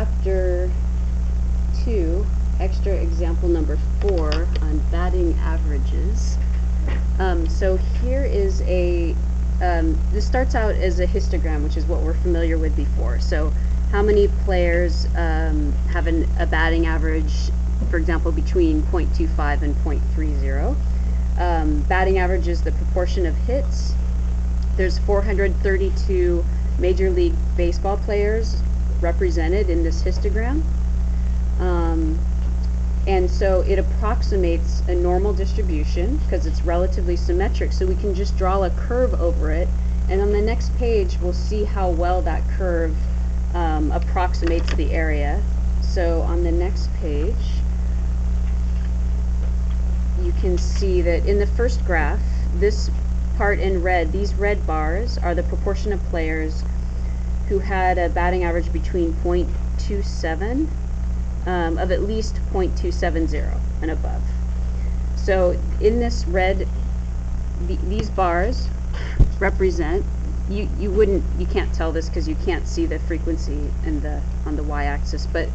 chapter 2, extra example number 4 on batting averages. So here is this starts out as a histogram, which is what we're familiar with before. So how many players have a batting average, for example, between 0.25 and 0.30. Batting average is the proportion of hits. There's 432 Major League Baseball players represented in this histogram. And so it approximates a normal distribution because it's relatively symmetric, so we can just draw a curve over it, and on the next page we'll see how well that curve approximates the area. So on the next page you can see that in the first graph, this part in red, these red bars are the proportion of players who had a batting average between 0.27 of at least 0.270 and above. So in this red, these bars represent, you can't tell this because you can't see the frequency on the y-axis, but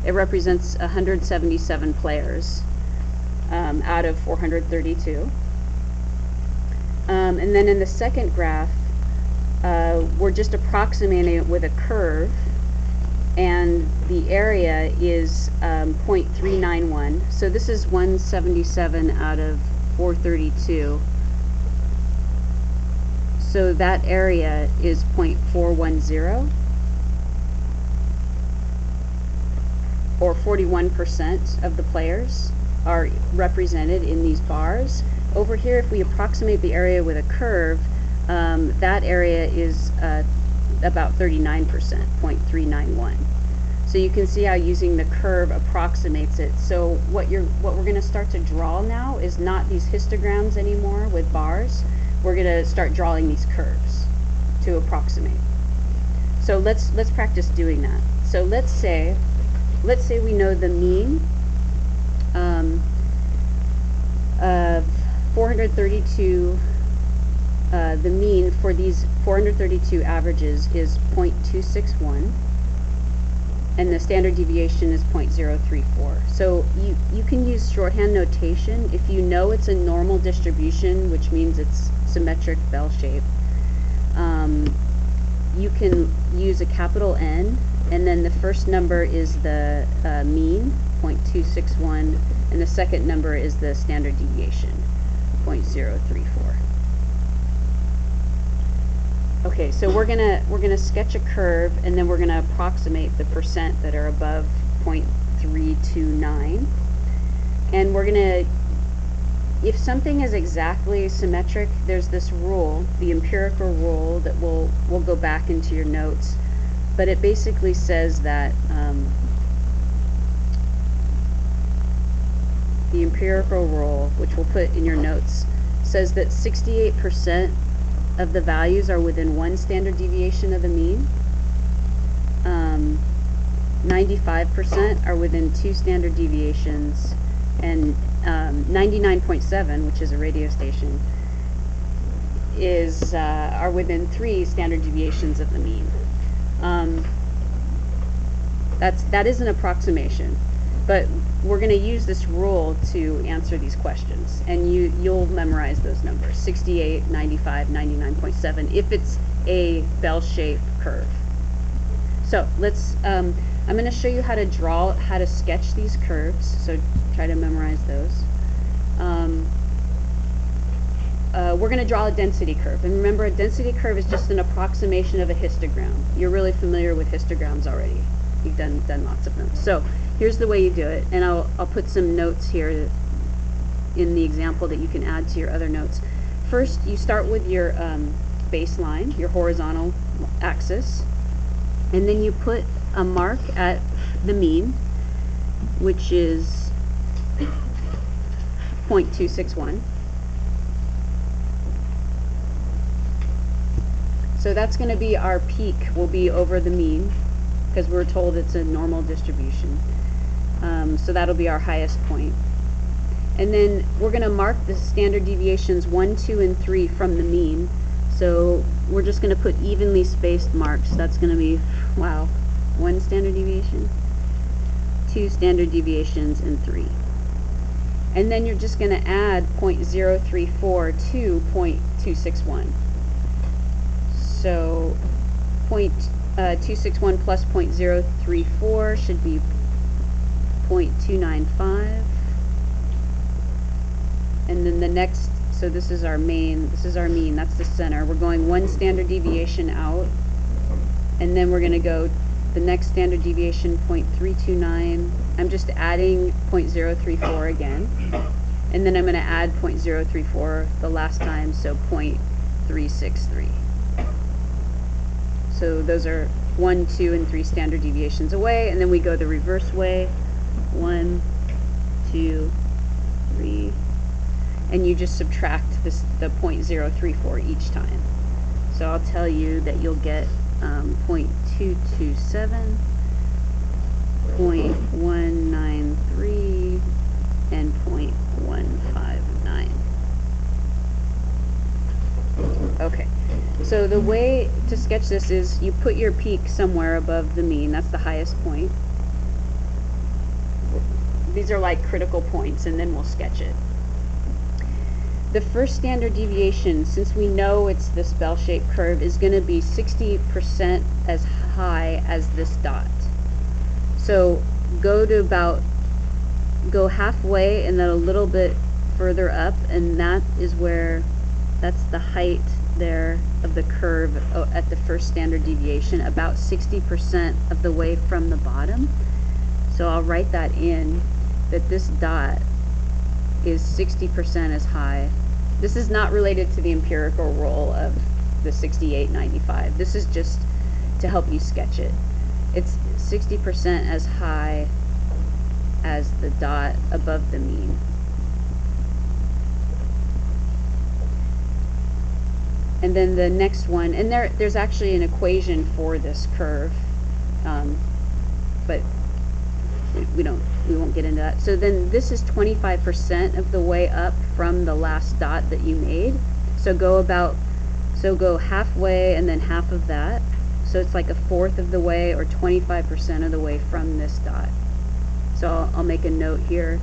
it represents 177 players out of 432. And then in the second graph, we're just approximating it with a curve, and the area is 0.391. So this is 177 out of 432. So that area is 0.410, or 41% of the players are represented in these bars. Over here, if we approximate the area with a curve, that area is about 39%, 0.391. So you can see how using the curve approximates it. So what we're going to start to draw now is not these histograms anymore with bars. We're going to start drawing these curves to approximate. So let's practice doing that. So let's say we know the mean of 432. The mean for these 432 averages is 0.261, and the standard deviation is 0.034. So you can use shorthand notation if you know it's a normal distribution, which means it's symmetric bell shape. You can use a capital N, and then the first number is the mean, 0.261, and the second number is the standard deviation, 0.034. Okay, so we're gonna sketch a curve, and then we're gonna approximate the percent that are above 0.329, and we're gonna, if something is exactly symmetric, there's this rule, the empirical rule, that we'll go back into your notes, but it basically says that the empirical rule, which we'll put in your notes, says that 68% of the values are within one standard deviation of the mean, 95% are within two standard deviations, and 99.7, which is a radio station, are within 3 standard deviations of the mean. That is an approximation, but we're going to use this rule to answer these questions, and you'll memorize those numbers: 68, 95, 99.7 if it's a bell-shaped curve. So let's I'm going to show you how to sketch these curves, so try to memorize those. We're going to draw a density curve, and remember, a density curve is just an approximation of a histogram. You're really familiar with histograms already. You've done lots of them. So here's the way you do it, and I'll put some notes here in the example that you can add to your other notes. First, you start with your baseline, your horizontal axis, and then you put a mark at the mean, which is 0.261. So that's going to be our peak, will be over the mean, because we're told it's a normal distribution. So that'll be our highest point. And then we're going to mark the standard deviations 1, 2, and 3 from the mean. So we're just going to put evenly spaced marks. That's going to be, wow, 1 standard deviation, 2 standard deviations, and 3. And then you're just going to add 0.034 to 0.261. So 0.261 plus 0.034 should be 0.295. And then the next, so this is our mean, that's the center. We're going 1 standard deviation out, and then we're going to go the next standard deviation, 0.329. I'm just adding 0.034 again, and then I'm going to add 0.034 the last time, so 0.363. So those are 1, 2, and 3 standard deviations away, and then we go the reverse way, 1, 2, 3, and you just subtract the 0.034 each time. So I'll tell you that you'll get 0.227, 0.193, and 0.159. Okay, so the way to sketch this is you put your peak somewhere above the mean. That's the highest point. These are like critical points, and then we'll sketch it. The first standard deviation, since we know it's this bell-shaped curve, is going to be 60% as high as this dot. So go halfway and then a little bit further up, and that is where, that's the height there of the curve at the first standard deviation, about 60% of the way from the bottom. So I'll write that in, that this dot is 60% as high. This is not related to the empirical rule of the 68-95. This is just to help you sketch it. It's 60% as high as the dot above the mean. And then the next one, and there's actually an equation for this curve, but we won't get into that. So then this is 25% of the way up from the last dot that you made. So go halfway and then half of that. So it's like a fourth of the way, or 25% of the way from this dot. So I'll make a note here.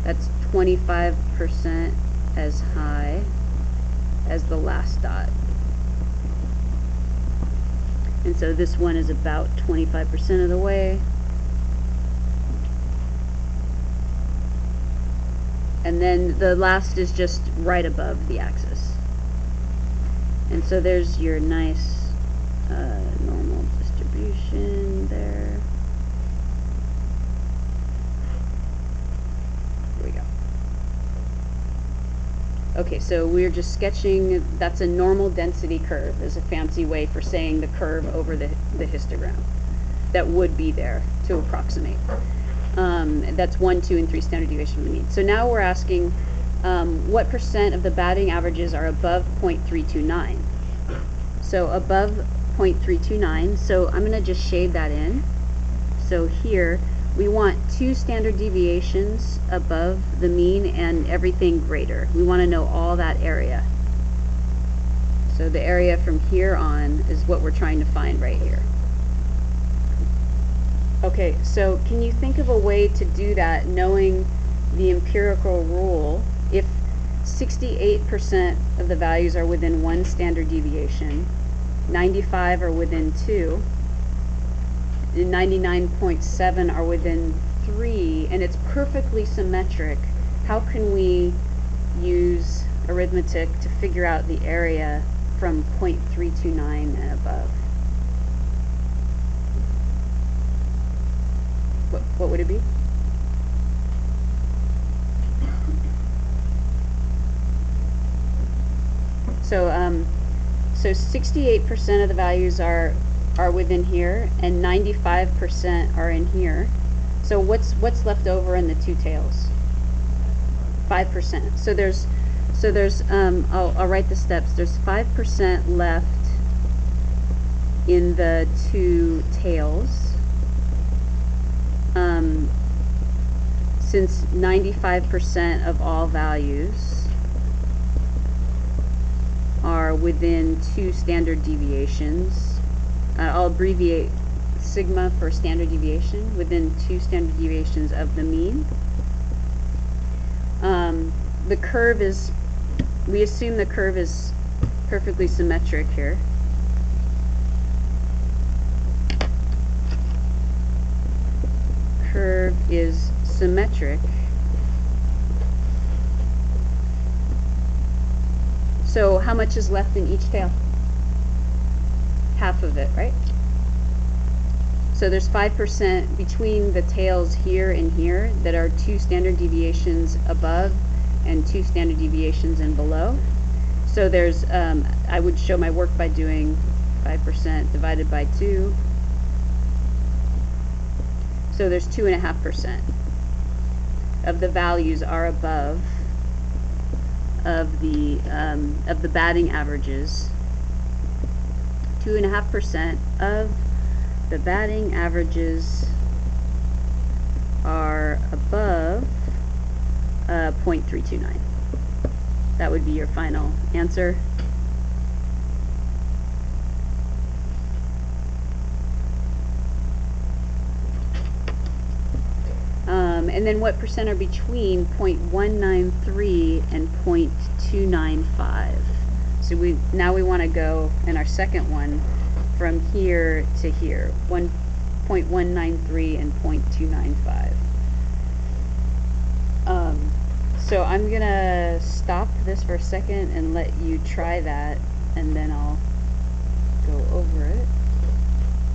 That's 25% as high as the last dot. And so this one is about 25% of the way. And then the last is just right above the axis. And so there's your nice normal distribution there. Here we go. Okay, so we're just sketching, that's a normal density curve, is a fancy way for saying the curve over the histogram that would be there to approximate. That's 1, 2, and 3 standard deviation from the mean. So now we're asking what percent of the batting averages are above 0.329. So above 0.329, so I'm going to just shade that in. So here we want 2 standard deviations above the mean and everything greater. We want to know all that area. So the area from here on is what we're trying to find right here. Okay, so can you think of a way to do that knowing the empirical rule? If 68% of the values are within 1 standard deviation, 95 are within 2, and 99.7 are within 3, and it's perfectly symmetric, how can we use arithmetic to figure out the area from 0.329 and above? What would it be? So 68% of the values are within here, and 95% are in here. So what's left over in the two tails? 5%. So there's I'll write the steps. There's 5% left in the two tails. Since 95% of all values are within 2 standard deviations, I'll abbreviate sigma for standard deviation within 2 standard deviations of the mean. The curve is, we assume the curve is perfectly symmetric here. Curve is symmetric. So how much is left in each tail? Half of it, right? So there's 5% between the tails here and here that are 2 standard deviations above and 2 standard deviations and below. So there's, I would show my work by doing 5% divided by 2. So there's 2.5% of the values are above of the batting averages. 2.5% of the batting averages are above 0.329. That would be your final answer. And then what percent are between 0.193 and 0.295? So now we want to go in our second one from here to here, 1.193 and 0.295. So I'm gonna stop this for a second and let you try that, and then I'll go over it.